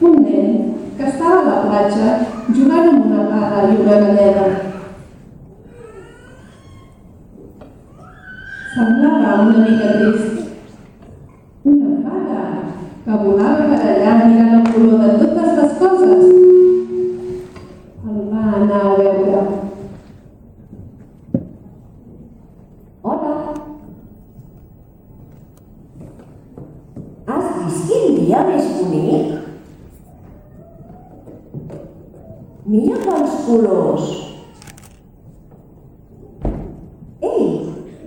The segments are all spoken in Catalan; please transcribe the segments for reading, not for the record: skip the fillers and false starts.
Un nen que estava a la platja jugant amb una pala i una galleda. Semblava una mica trist. Una fada que volava per allà mirant el color de totes les coses. El va anar a veure. Hola. Has vist quin dia més bonic? Mira quants colors. Ei,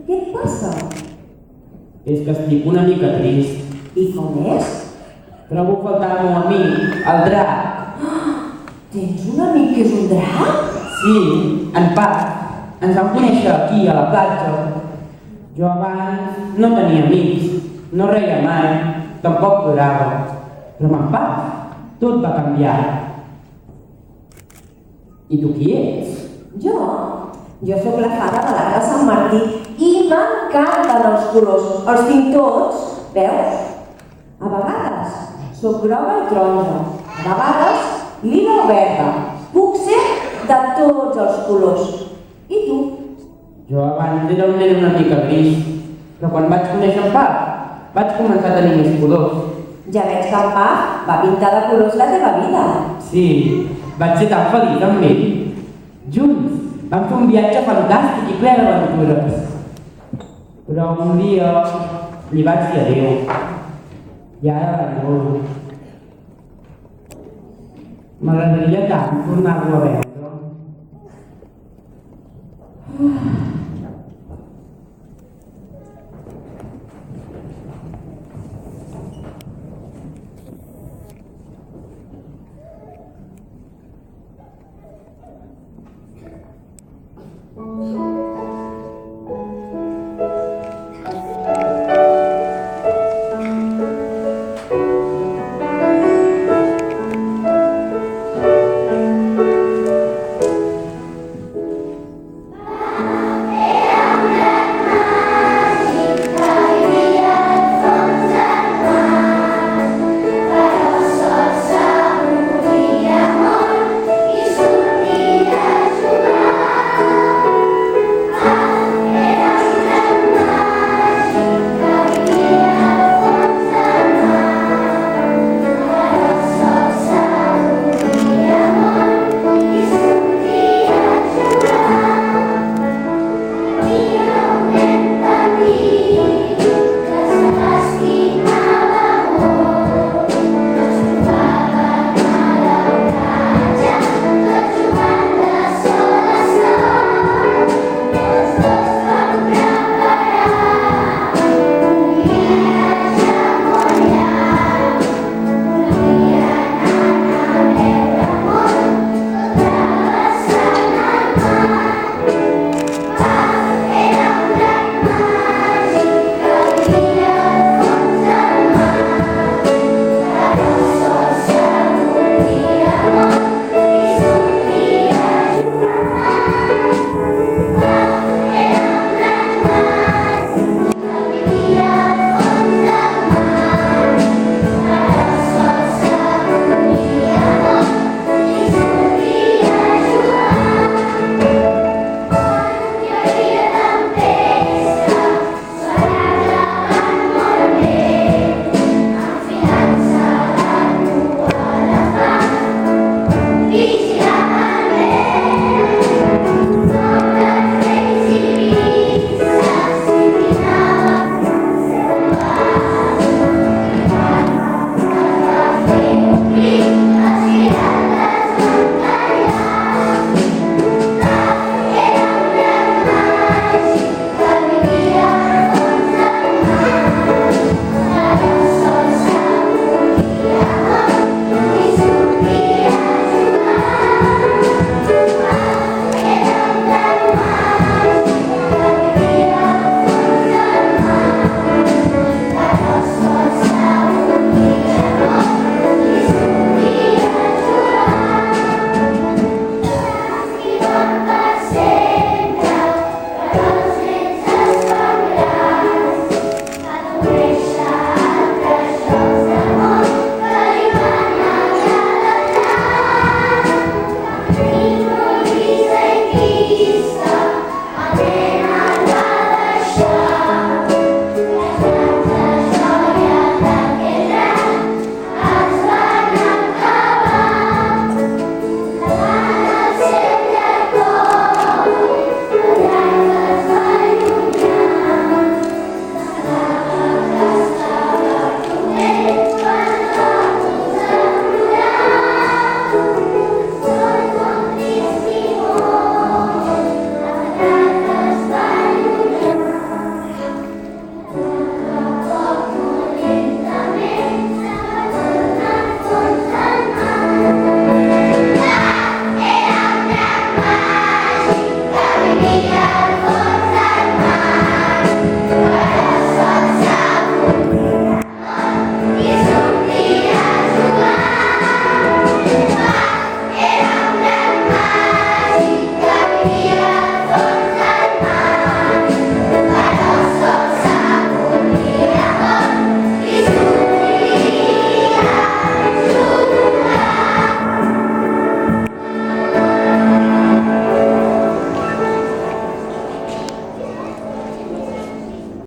què et passa? És que estic una mica trist. I com és? Trobo a faltar el meu amic, el drac. Tens un amic que és un drac? Sí, en Pat. Ens vam conèixer aquí, a la platja. Jo abans no tenia amics, no reia mai, tampoc plorava. Però amb en Pat tot va canviar. I tu qui ets? Jo sóc la fada de l'arc de Sant Martí i m'encanten els colors. Els tinc tots, veus? A vegades sóc groga i taronja, a vegades lila o verda. Puc ser de tots els colors. I tu? Jo abans era un nen una mica gris, però quan vaig conèixer en Pat vaig començar a tenir més colors. Ja veig que en Pat va pintar de colors la teva vida. Sí, vaig ser tan feliç amb ell. Junts vam fer un viatge fantàstic i ple d'aventures. Però un dia li vaig dir adéu. I ara l'adoro. M'agradaria tant tornar-lo a veure.